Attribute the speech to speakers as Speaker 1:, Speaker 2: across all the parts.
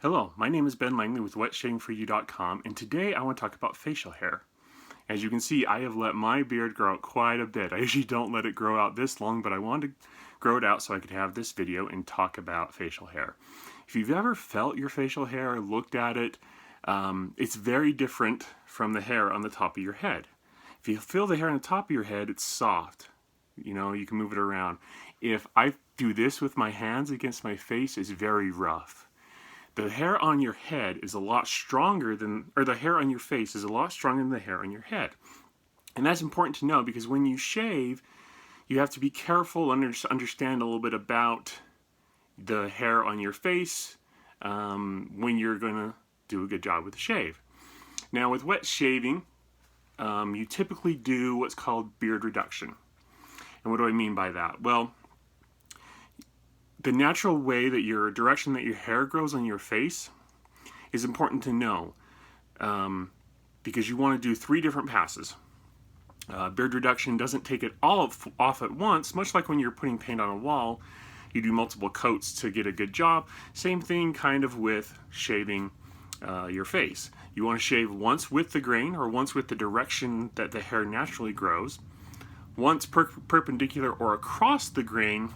Speaker 1: Hello, my name is Ben Langley with WetShavingForYou.com, and today I want to talk about facial hair. As you can see, I have let my beard grow out quite a bit. I usually don't let it grow out this long, but I wanted to grow it out so I could have this video and talk about facial hair. If you've ever felt your facial hair or looked at it, it's very different from the hair on the top of your head. If you feel the hair on the top of your head, it's soft. You know, you can move it around. If I do this with my hands against my face, it's very rough. The hair on your head is a lot stronger than, or the hair on your face is a lot stronger than the hair on your head. And that's important to know because when you shave, you have to be careful and understand a little bit about the hair on your face when you're going to do a good job with the shave. Now, with wet shaving, you typically do what's called beard reduction. And what do I mean by that? Well, the natural way that direction that your hair grows on your face is important to know because you want to do 3 different passes. Beard reduction doesn't take it all off at once, much like when you're putting paint on a wall. You do multiple coats to get a good job. Same thing kind of with shaving your face. You want to shave once with the grain or once with the direction that the hair naturally grows, once perpendicular or across the grain,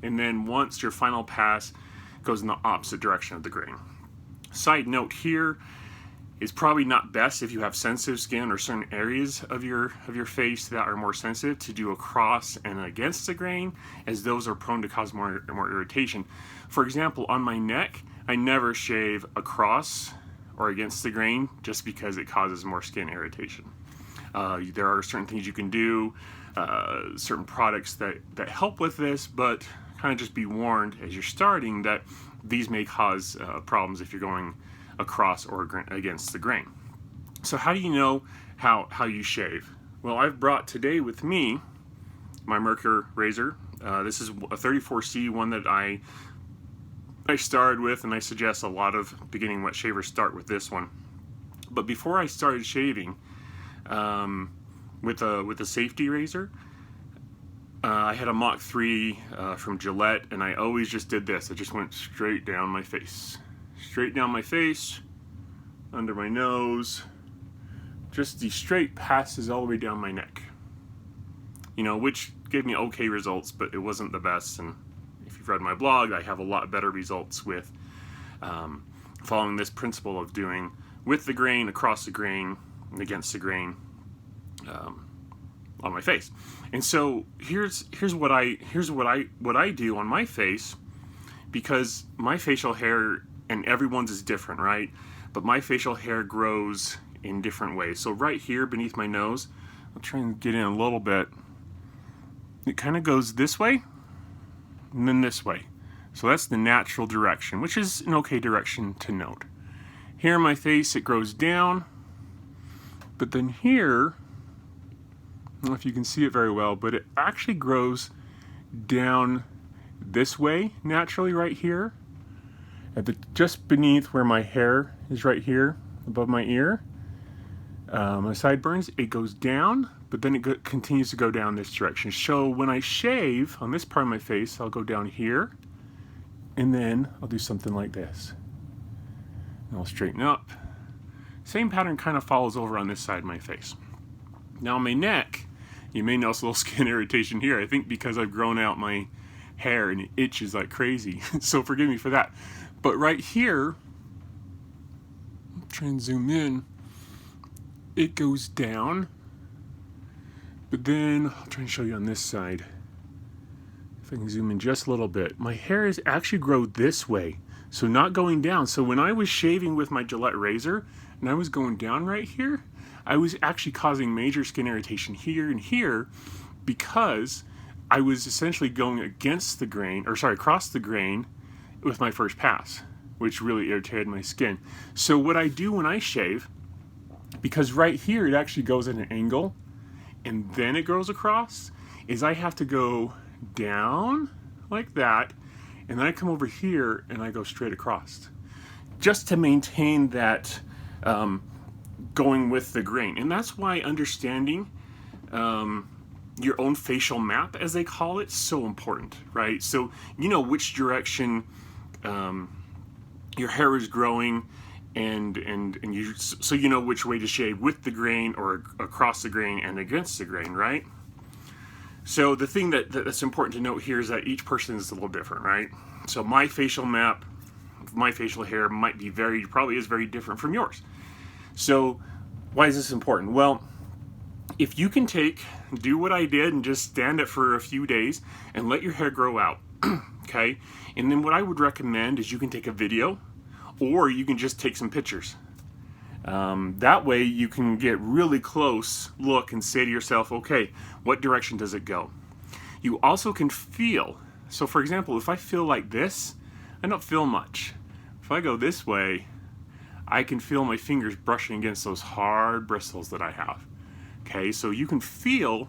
Speaker 1: and then once your final pass goes in the opposite direction of the grain. Side note here, it's probably not best if you have sensitive skin or certain areas of your face that are more sensitive to do across and against the grain, as those are prone to cause more irritation. For example, on my neck, I never shave across or against the grain just because it causes more skin irritation. There are certain things you can do, certain products that help with this, but kind of just be warned as you're starting that these may cause problems if you're going across or against the grain. So how do you know how you shave? Well, I've brought today with me my Merkur razor. This is a 34C, one that I started with, and I suggest a lot of beginning wet shavers start with this one. But before I started shaving with a safety razor, I had a Mach 3 from Gillette, and I always just did this. I just went straight down my face. Straight down my face, under my nose, just the straight passes all the way down my neck. You know, which gave me okay results, but it wasn't the best. And if you've read my blog, I have a lot better results with following this principle of doing with the grain, across the grain, and against the grain. On my face. And so here's what I do on my face, because my facial hair and everyone's is different, right? But my facial hair grows in different ways. So right here beneath my nose, I'll try and get in a little bit. It kind of goes this way and then this way. So that's the natural direction, which is an okay direction to note. Here on my face, it grows down, but then here, I don't know if you can see it very well, but it actually grows down this way naturally right here, just beneath where my hair is right here above my ear, my sideburns. It goes down, but then it continues to go down this direction. So when I shave on this part of my face, I'll go down here, and then I'll do something like this, and I'll straighten up. Same pattern kind of follows over on this side of my face. Now on my neck, you may notice a little skin irritation here. I think because I've grown out my hair and it itches like crazy. So forgive me for that. But right here, I'll try and zoom in. It goes down. But then I'll try and show you on this side. If I can zoom in just a little bit. My hair is actually grow this way. So not going down. So when I was shaving with my Gillette razor and I was going down right here, I was actually causing major skin irritation here and here because I was essentially going against the grain, across the grain with my first pass, which really irritated my skin. So what I do when I shave, because right here it actually goes at an angle and then it goes across, is I have to go down like that, and then I come over here and I go straight across, just to maintain that going with the grain. And that's why understanding your own facial map, as they call it, is so important, right? So you know which direction your hair is growing, and you, so you know which way to shave, with the grain or across the grain and against the grain, right? So the thing that's important to note here is that each person is a little different, right? So my facial map, my facial hair might be probably is very different from yours. So why is this important? Well, if you can do what I did and just stand it for a few days and let your hair grow out, okay? And then what I would recommend is you can take a video, or you can just take some pictures. That way you can get really close look and say to yourself, okay, what direction does it go? You also can feel. So for example, if I feel like this, I don't feel much. If I go this way, I can feel my fingers brushing against those hard bristles that I have. Okay, so you can feel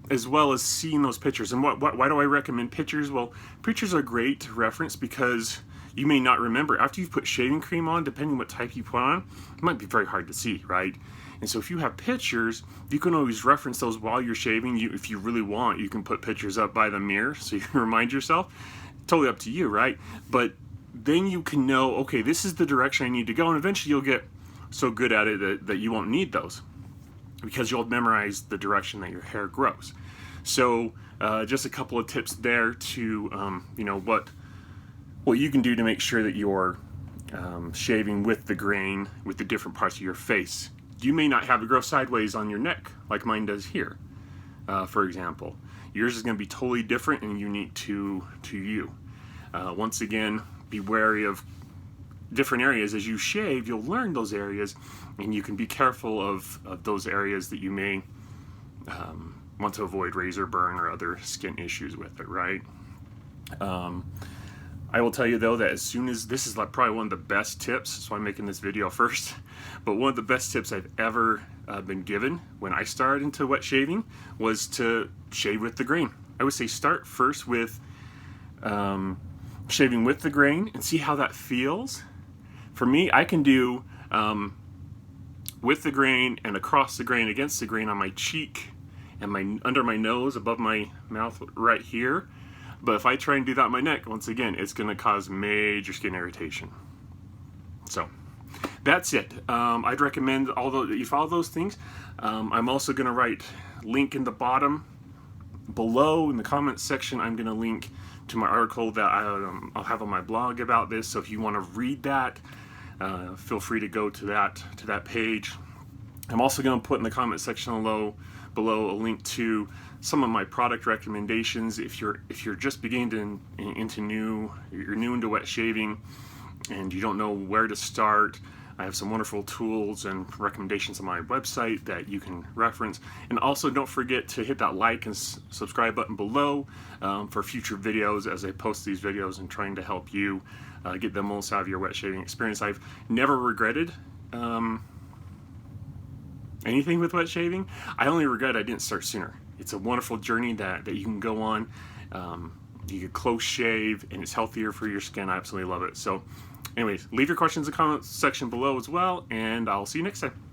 Speaker 1: as well as seeing those pictures. And why do I recommend pictures? Well, pictures are great to reference because you may not remember. After you've put shaving cream on, depending what type you put on, it might be very hard to see, right? And so if you have pictures, you can always reference those while you're shaving. If you really want, you can put pictures up by the mirror so you can remind yourself. Totally up to you, right? But then you can know, okay, this is the direction I need to go, and eventually you'll get so good at it that you won't need those, because you'll memorize the direction that your hair grows. So just a couple of tips there to you know, what you can do to make sure that you're shaving with the grain with the different parts of your face. You may not have it grow sideways on your neck like mine does here, for example. Yours is going to be totally different and unique to you. Once again, be wary of different areas. As you shave, you'll learn those areas, and you can be careful of those areas that you may want to avoid razor burn or other skin issues with it, right? I will tell you though that as soon as, this is like probably one of the best tips, that's why I'm making this video first, but one of the best tips I've ever been given when I started into wet shaving was to shave with the grain. I would say start first with shaving with the grain and see how that feels. For me, I can do with the grain and across the grain, against the grain on my cheek and under my nose, above my mouth right here. But if I try and do that on my neck, once again, it's going to cause major skin irritation. So that's it. I'd recommend that you follow those things. I'm also going to write link in the bottom below in the comments section. I'm going to link to my article that I'll have on my blog about this. So if you want to read that, feel free to go to that page. I'm also going to put in the comment section below a link to some of my product recommendations. If you're just beginning you're new into wet shaving and you don't know where to start, I have some wonderful tools and recommendations on my website that you can reference. And also don't forget to hit that like and subscribe button below for future videos as I post these videos and trying to help you get the most out of your wet shaving experience. I've never regretted anything with wet shaving. I only regret I didn't start sooner. It's a wonderful journey that you can go on. You can close shave and it's healthier for your skin. I absolutely love it. So anyways, leave your questions in the comment section below as well, and I'll see you next time.